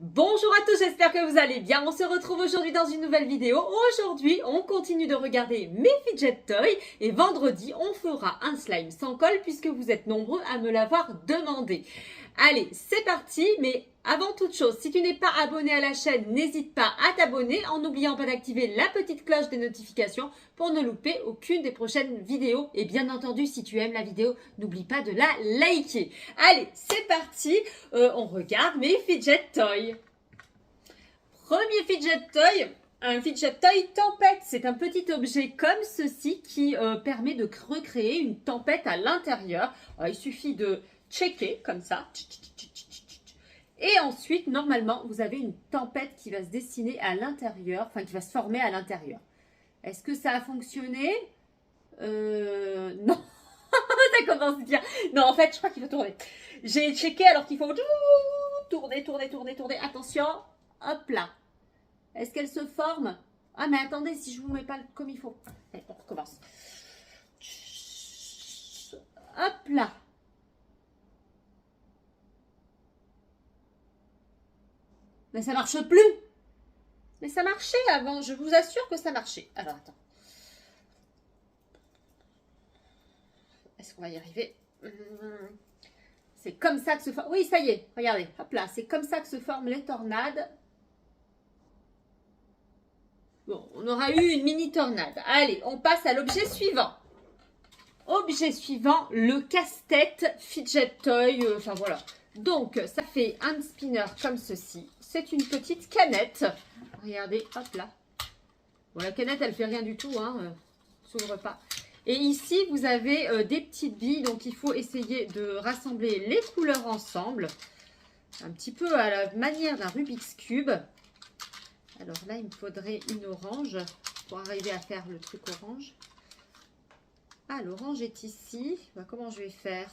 Bonjour à tous, j'espère que vous allez bien. On se retrouve aujourd'hui dans une nouvelle vidéo. Aujourd'hui, on continue de regarder mes fidget toys et vendredi, on fera un slime sans colle puisque vous êtes nombreux à me l'avoir demandé. Allez, c'est parti, mais avant toute chose, si tu n'es pas abonné à la chaîne, n'hésite pas à t'abonner en n'oubliant pas d'activer la petite cloche des notifications pour ne louper aucune des prochaines vidéos. Et bien entendu, si tu aimes la vidéo, n'oublie pas de la liker. Allez, c'est parti, on regarde mes fidget toys. Premier fidget toy, un fidget toy tempête. C'est un petit objet comme ceci qui permet de recréer une tempête à l'intérieur. Il suffit de checker comme ça. Et ensuite, normalement, vous avez une tempête qui va se dessiner à l'intérieur, enfin qui va se former à l'intérieur. Est-ce que ça a fonctionné? Non. Ça commence bien. Non, en fait, je crois qu'il faut tourner. J'ai checké alors qu'il faut tourner. Attention. Hop là. Est-ce qu'elle se forme? Ah, mais attendez, si je vous mets pas comme il faut. Allez, on recommence. Hop là. Mais ça marche plus. Mais ça marchait avant. Je vous assure que ça marchait. Alors, attends. Est-ce qu'on va y arriver? C'est comme ça que se forment. Oui, ça y est. Regardez. Hop là. C'est comme ça que se forment les tornades. Bon, on aura eu une mini tornade. Allez, on passe à l'objet suivant. Objet suivant, le casse-tête fidget toy. Enfin, voilà. Donc, ça fait un spinner comme ceci. C'est une petite canette. Regardez, hop là. Bon, la canette, elle fait rien du tout, hein. S'ouvre pas. Et ici, vous avez des petites billes. Donc, il faut essayer de rassembler les couleurs ensemble. Un petit peu à la manière d'un Rubik's Cube. Alors là, il me faudrait une orange pour arriver à faire le truc orange. Ah, l'orange est ici. Ben, comment je vais faire?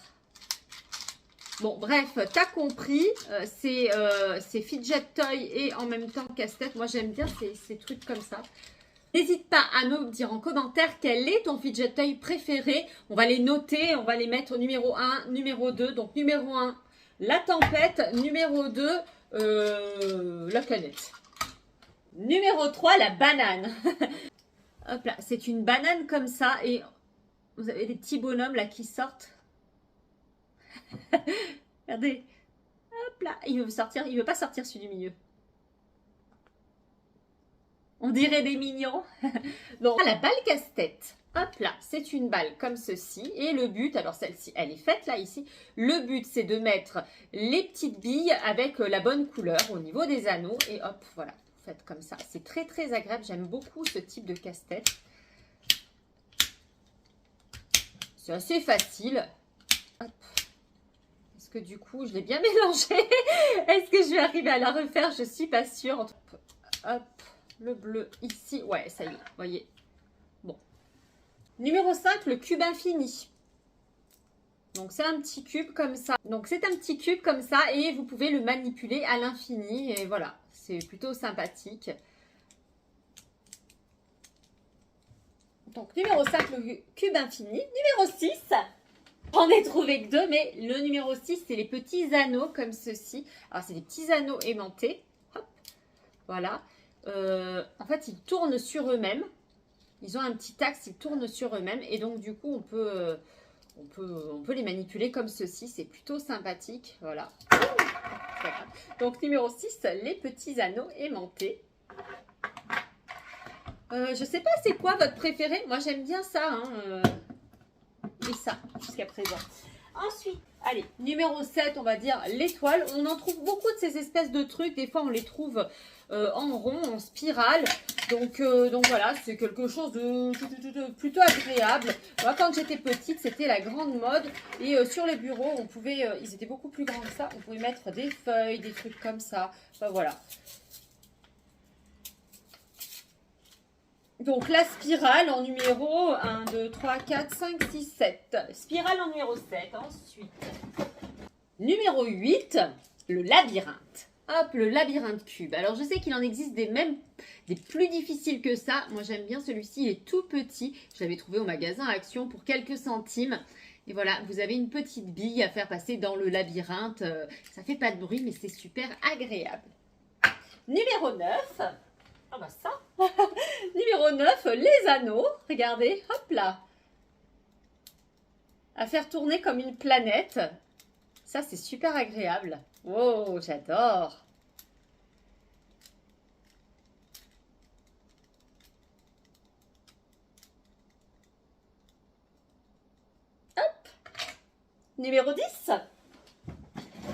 Bon, bref, t'as compris. C'est fidget toy et en même temps casse-tête. Moi, j'aime bien ces trucs comme ça. N'hésite pas à me dire en commentaire quel est ton fidget toy préféré. On va les noter, on va les mettre au numéro 1, numéro 2. Donc, numéro 1, la tempête. Numéro 2, la canette. Numéro 3, la banane. Hop là, c'est une banane comme ça et vous avez des petits bonhommes là qui sortent. Regardez. Hop là, il veut sortir, il veut pas sortir celui du milieu. On dirait des mignons. Donc, la balle casse-tête. Hop là, c'est une balle comme ceci. Et le but, alors celle-ci, elle est faite là, ici. Le but, c'est de mettre les petites billes avec la bonne couleur au niveau des anneaux. Et hop, voilà. Faites comme ça. C'est très très agréable. J'aime beaucoup ce type de casse-tête. C'est assez facile. Hop. Est-ce que du coup, je l'ai bien mélangé? Est-ce que je vais arriver à la refaire? Je suis pas sûre. Hop, le bleu ici. Ouais, ça y est, vous voyez. Bon. Numéro 5, le cube infini. Donc, c'est un petit cube comme ça. Donc, c'est un petit cube comme ça et vous pouvez le manipuler à l'infini. Et voilà, c'est plutôt sympathique. Donc, numéro 5, le cube infini. Numéro 6, j'en ai trouvé que 2, mais le numéro 6, c'est les petits anneaux comme ceci. Alors, c'est des petits anneaux aimantés. Hop, voilà. En fait, ils tournent sur eux-mêmes. Ils ont un petit axe, ils tournent sur eux-mêmes. Et donc, du coup, on peut les manipuler comme ceci. C'est plutôt sympathique. Voilà. Donc, numéro 6, les petits anneaux aimantés. Je sais pas, c'est quoi votre préféré? Moi, j'aime bien ça. Hein, et ça, jusqu'à présent. Ensuite, allez, numéro 7, on va dire l'étoile. On en trouve beaucoup de ces espèces de trucs. Des fois, on les trouve en rond, en spirale. Donc voilà, c'est quelque chose de plutôt agréable. Moi, quand j'étais petite, c'était la grande mode. Et sur les bureaux, on pouvait, ils étaient beaucoup plus grands que ça. On pouvait mettre des feuilles, des trucs comme ça. Enfin, voilà. Donc, la spirale en numéro 1, 2, 3, 4, 5, 6, 7. Spirale en numéro 7. Ensuite, numéro 8, le labyrinthe. Hop, le labyrinthe cube. Alors, je sais qu'il en existe des plus difficiles que ça. Moi, j'aime bien celui-ci. Il est tout petit. Je l'avais trouvé au magasin Action pour quelques centimes. Et voilà, vous avez une petite bille à faire passer dans le labyrinthe. Ça fait pas de bruit, mais c'est super agréable. Numéro 9. Ah bah ça. Numéro 9, les anneaux. Regardez, hop là. À faire tourner comme une planète. Ça, c'est super agréable. Oh, j'adore. Hop. Numéro 10.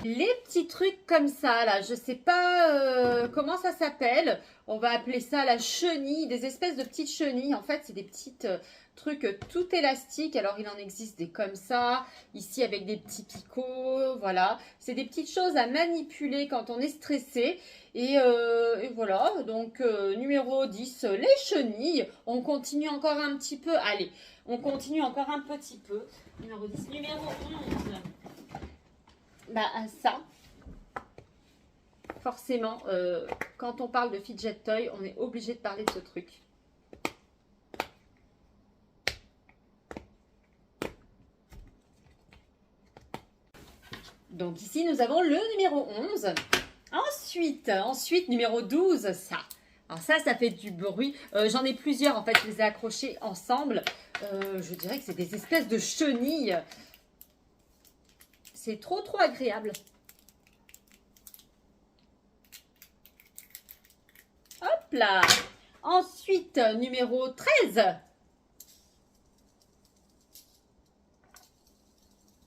Les petits trucs comme ça, là, je sais pas comment ça s'appelle. On va appeler ça la chenille, des espèces de petites chenilles. En fait, c'est des petites trucs tout élastiques. Alors, il en existe des comme ça, ici avec des petits picots, voilà. C'est des petites choses à manipuler quand on est stressé. Et voilà, donc numéro 10, les chenilles. On continue encore un petit peu. Allez, on continue encore un petit peu. Numéro 10, numéro 11. Bah ça, forcément, quand on parle de fidget toy, on est obligé de parler de ce truc. Donc ici, nous avons le numéro 11. Ensuite, numéro 12, ça. Alors ça fait du bruit. J'en ai plusieurs, en fait, je les ai accrochés ensemble. Je dirais que c'est des espèces de chenilles. C'est trop agréable. Hop là. Ensuite, numéro 13.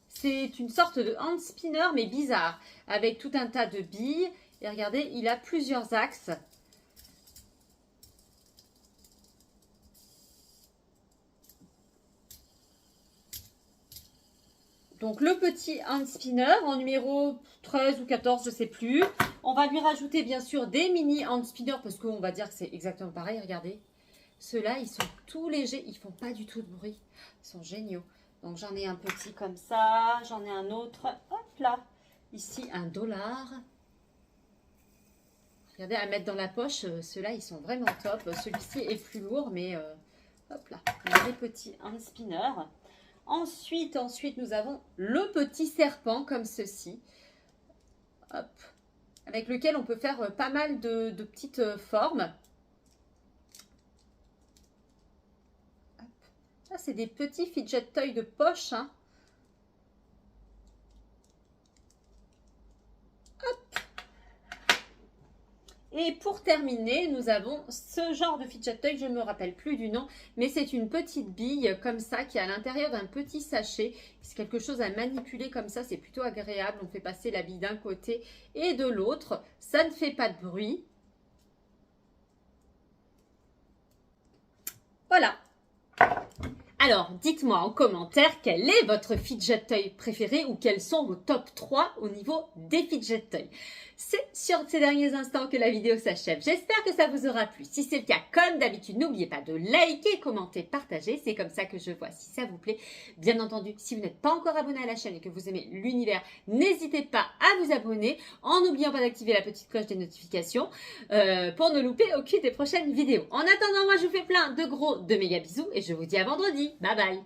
C'est une sorte de hand spinner, mais bizarre, avec tout un tas de billes. Et regardez, il a plusieurs axes. Donc le petit hand spinner en numéro 13 ou 14, je ne sais plus. On va lui rajouter bien sûr des mini hand spinners parce qu'on va dire que c'est exactement pareil. Regardez, ceux-là, ils sont tout légers, ils font pas du tout de bruit. Ils sont géniaux. Donc j'en ai un petit comme ça, j'en ai un autre, hop là. Ici, $1. Regardez, à mettre dans la poche, ceux-là, ils sont vraiment top. Celui-ci est plus lourd, mais hop là, on a des petits hand spinners. Ensuite, nous avons le petit serpent comme ceci. Hop. Avec lequel on peut faire pas mal de petites formes. Hop. Ça, c'est des petits fidget toys de poche. Hein. Hop. Et pour terminer, nous avons ce genre de fidget toy, je ne me rappelle plus du nom, mais c'est une petite bille comme ça qui est à l'intérieur d'un petit sachet. C'est quelque chose à manipuler comme ça, c'est plutôt agréable. On fait passer la bille d'un côté et de l'autre. Ça ne fait pas de bruit. Voilà. Alors, dites-moi en commentaire quel est votre fidget toy préféré ou quels sont vos top 3 au niveau des fidget toys. C'est sur ces derniers instants que la vidéo s'achève. J'espère que ça vous aura plu. Si c'est le cas, comme d'habitude, n'oubliez pas de liker, commenter, partager. C'est comme ça que je vois si ça vous plaît. Bien entendu, si vous n'êtes pas encore abonné à la chaîne et que vous aimez l'univers, n'hésitez pas à vous abonner en n'oubliant pas d'activer la petite cloche des notifications pour ne louper aucune des prochaines vidéos. En attendant, moi je vous fais plein de gros, de méga bisous et je vous dis à vendredi. Bye bye.